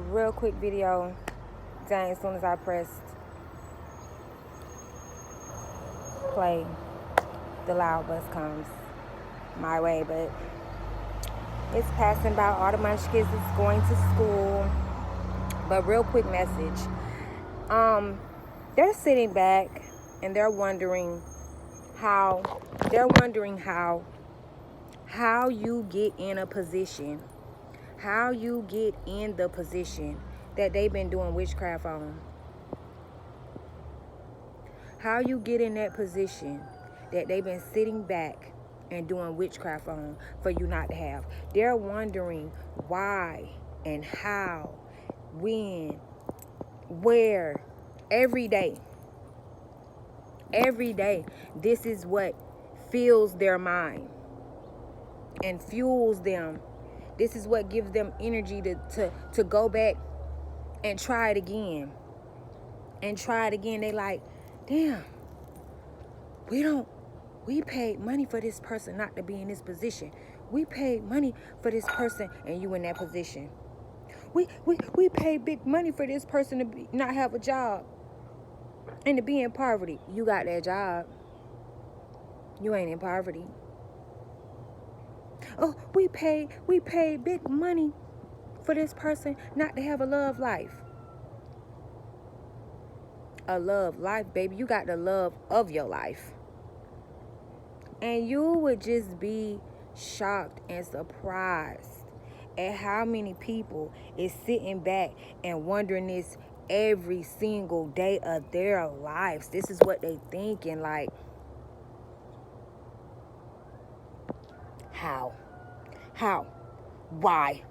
Real quick video. Dang, as soon as I pressed play, the loud bus comes my way, but it's passing by. All the munchkins is going to school. But real quick message. They're sitting back and they're wondering how you get in a position, how you get in the position that they've been doing witchcraft on. How you get in that position that they've been sitting back and doing witchcraft on for you not to have. They're wondering why and how, when, where, every day. Every day, this is what fills their mind and fuels them. This is what gives them energy to go back and try it again. And try it again. They like, damn, we paid money for this person not to be in this position. We paid money for this person and you in that position. We paid big money for this person to not have a job and to be in poverty. You got that job. You ain't in poverty. Oh, we paid big money for this person not to have a love life. A love life, baby. You got the love of your life. And you would just be shocked and surprised at how many people is sitting back and wondering this every single day of their lives. This is what they thinking, like, how? Why?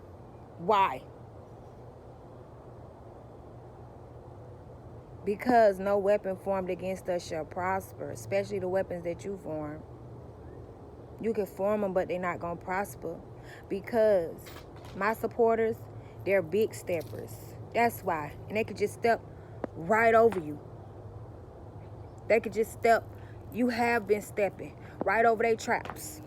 Because no weapon formed against us shall prosper, especially the weapons that you form. You can form them, but they're not going to prosper. Because my supporters, they're big steppers. That's why. And they could just step right over you. They could just step. You have been stepping right over their traps.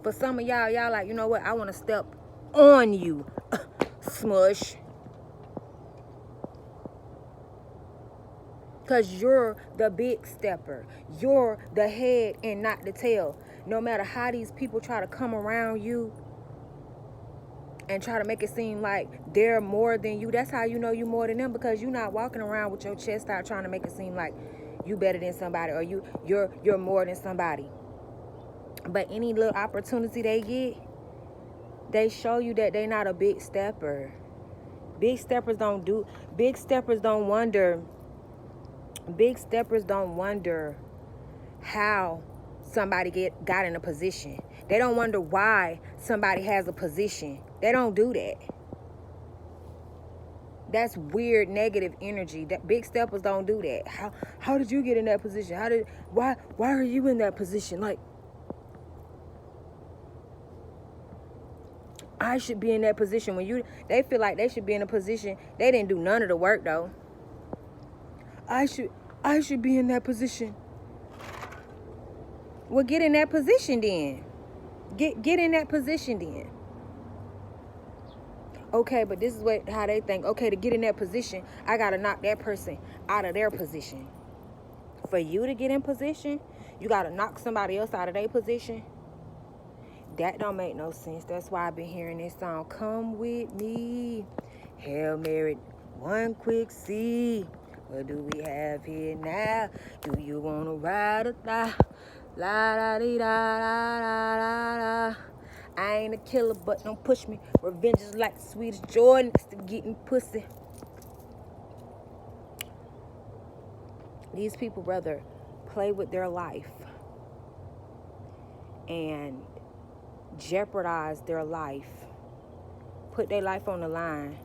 For some of y'all like, you know what? I want to step on you. Smush. Because you're the big stepper. You're the head and not the tail. No matter how these people try to come around you and try to make it seem like they're more than you, that's how you know you more than them, because you're not walking around with your chest out trying to make it seem like you better than somebody or you're more than somebody. But any little opportunity they get, they show you that they're not a big stepper. Big steppers don't wonder how somebody got in a position. They don't wonder why somebody has a position. They don't do that. That's weird negative energy. That big steppers don't do that. How did you get in that position? Why are you in that position? Like, I should be in that position. They feel like they should be in a position. They didn't do none of the work though. I should be in that position. Well, get in that position then. Get in that position then. Okay, but this is how they think. Okay, to get in that position, I gotta knock that person out of their position. For you to get in position, you gotta knock somebody else out of their position. That don't make no sense. That's why I've been hearing this song. Come with me, Hail Mary, one quick see. What do we have here now? Do you wanna ride or die? La da dee da da da da da. I ain't a killer, but don't push me. Revenge is like the sweetest joy next to getting pussy. These people rather play with their life and jeopardize their life, put their life on the line,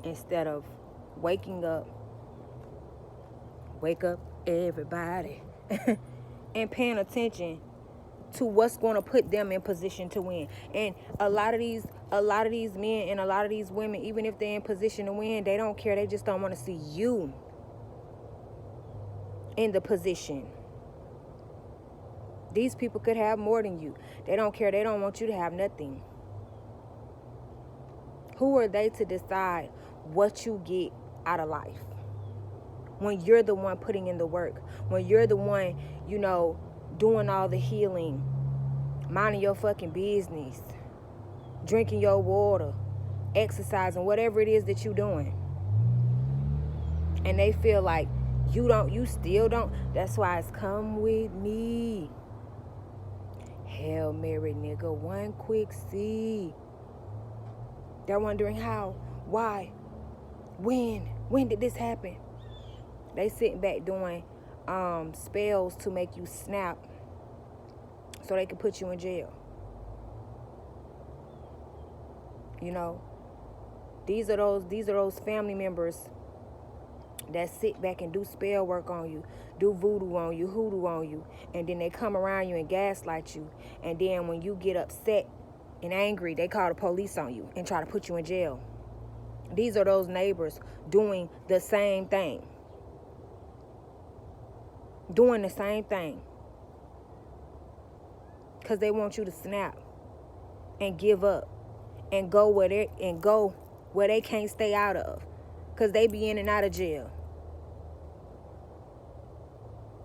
instead of waking up. Wake up, everybody. And paying attention to what's going to put them in position to win. And a lot of these men and a lot of these women, even if they're in position to win, they don't care. They just don't want to see you in the position. These people could have more than you. They don't care. They don't want you to have nothing. Who are they to decide what you get out of life? When you're the one putting in the work, when you're the one, doing all the healing, minding your fucking business, drinking your water, exercising, whatever it is that you're doing. And they feel like you still don't. That's why it's come with me. Hail Mary, nigga, one quick see. They're wondering how, why, when did this happen? They sitting back doing spells to make you snap so they can put you in jail. These are those family members that sit back and do spell work on you, do voodoo on you, hoodoo on you, and then they come around you and gaslight you. And then when you get upset and angry, they call the police on you and try to put you in jail. These are those neighbors doing the same thing. Doing the same thing. Because they want you to snap and give up and go where they can't stay out of. Because they be in and out of jail.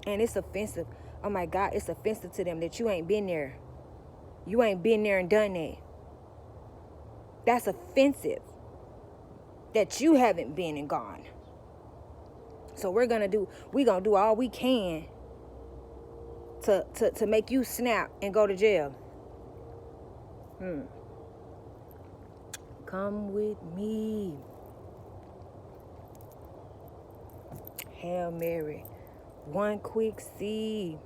And it's offensive. Oh my God, it's offensive to them that you ain't been there. You ain't been there and done that. That's offensive. That you haven't been and gone. So we're gonna do all we can to make you snap and go to jail. Come with me. Hail Mary, one quick see.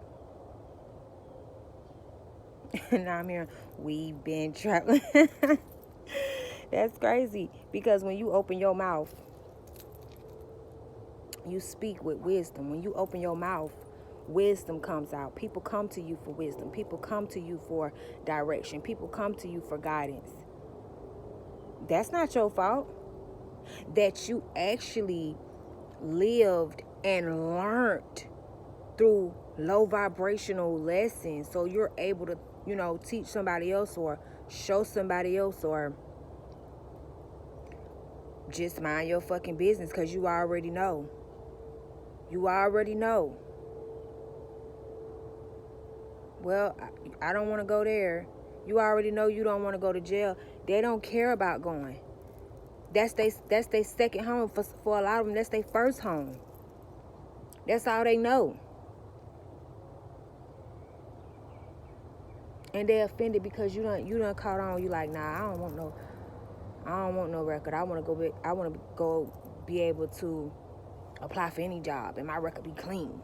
Now I'm hearing, we've been traveling. That's crazy. Because when you open your mouth, you speak with wisdom. When you open your mouth, wisdom comes out. People come to you for wisdom. People come to you for direction. People come to you for guidance. That's not your fault. That you actually lived and learned through low vibrational lessons, so you're able to teach somebody else or show somebody else, or just mind your fucking business, because you already know. Well, I don't want to go there. You already know you don't want to go to jail. They don't care about going. That's their second home. For a lot of them, that's their first home. That's all they know. And they're offended because you done caught on. You like, nah, I don't want no record. I want to go be able to apply for any job and my record be clean.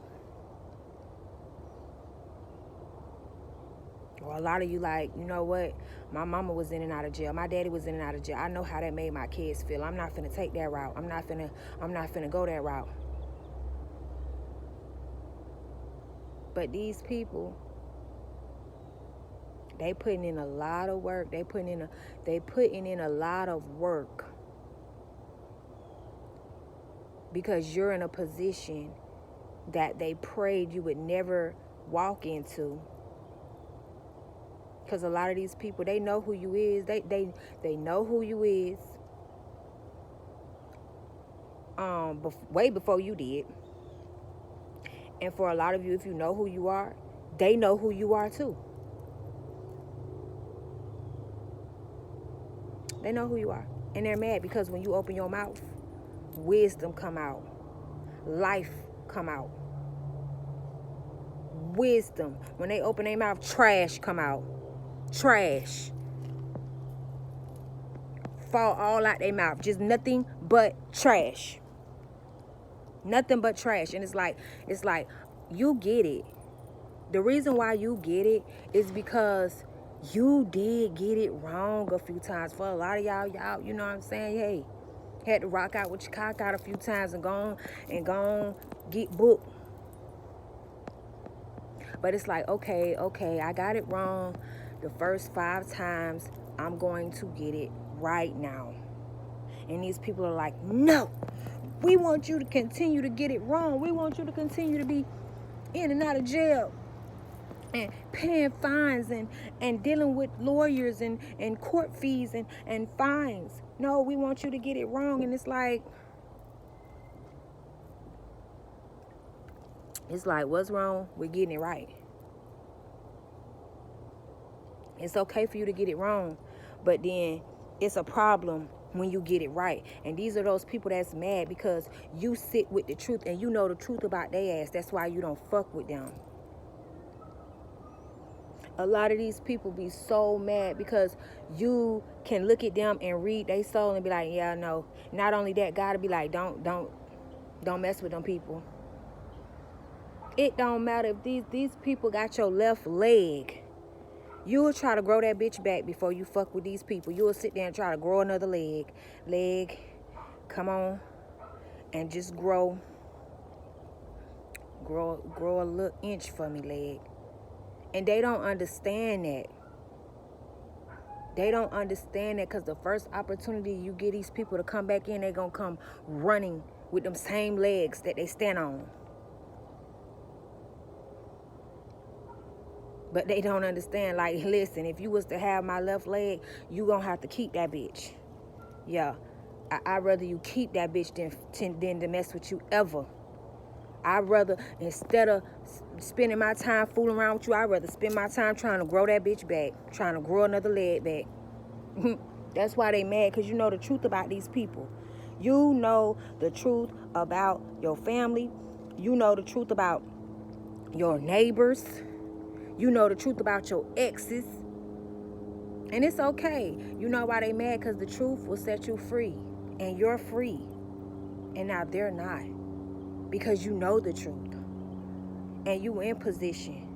Or a lot of you like, you know what? My mama was in and out of jail. My daddy was in and out of jail. I know how that made my kids feel. I'm not finna take that route. I'm not finna go that route. But these people, they putting in a lot of work. They putting in a lot of work. Because you're in a position that they prayed you would never walk into. Because a lot of these people, they know who you is. They know who you is. Way before you did. And for a lot of you, if you know who you are, they know who you are too. They know who you are. And they're mad because when you open your mouth, wisdom come out. Life come out. Wisdom. When they open their mouth, trash come out. Trash. Fall all out their mouth. Just nothing but trash. Nothing but trash. And it's like you get it. The reason why you get it is because you did get it wrong a few times. For a lot of y'all, you know what I'm saying? Hey, had to rock out with your cock out a few times and go on get booked. But it's like, okay, I got it wrong the first 5 times. I'm going to get it right now. And these people are like, no, we want you to continue to get it wrong. We want you to continue to be in and out of jail. and paying fines and dealing with lawyers and court fees and fines. No, we want you to get it wrong. And it's like, what's wrong with getting it right? It's okay for you to get it wrong, but then it's a problem when you get it right. And these are those people that's mad because you sit with the truth and you know the truth about their ass. That's why you don't fuck with them. A lot of these people be so mad because you can look at them and read their soul and be like, yeah, no. Not only that, God will be like, don't mess with them people. It don't matter if these people got your left leg. You will try to grow that bitch back before you fuck with these people. You will sit there and try to grow another leg. Come on, and just grow a little inch for me, leg. And they don't understand that. They don't understand that because the first opportunity you get these people to come back in, they're going to come running with them same legs that they stand on. But they don't understand. Like, listen, if you was to have my left leg, you going to have to keep that bitch. Yeah. I'd rather you keep that bitch than to mess with you ever. I'd rather, instead of spending my time fooling around with you, I'd rather spend my time trying to grow that bitch back, trying to grow another leg back. That's why they mad, because you know the truth about these people. You know the truth about your family. You know the truth about your neighbors. You know the truth about your exes. And it's okay. You know why they mad? Because the truth will set you free. And you're free. And now they're not. Because you know the truth. And you in position.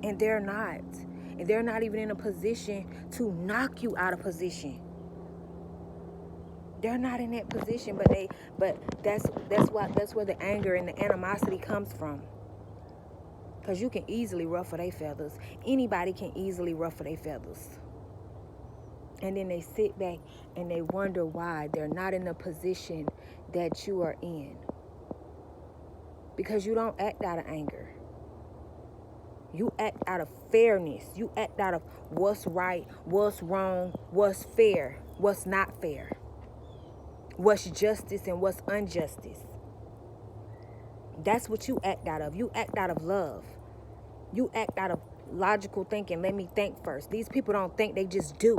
And they're not. And they're not even in a position to knock you out of position. They're not in that position, but that's where the anger and the animosity comes from. Because you can easily ruffle their feathers. Anybody can easily ruffle their feathers. And then they sit back and they wonder why they're not in the position that you are in. Because you don't act out of anger. You act out of fairness. You act out of what's right, what's wrong, what's fair, what's not fair. What's justice and what's injustice. That's what you act out of. You act out of love. You act out of logical thinking. Let me think first. These people don't think, they just do.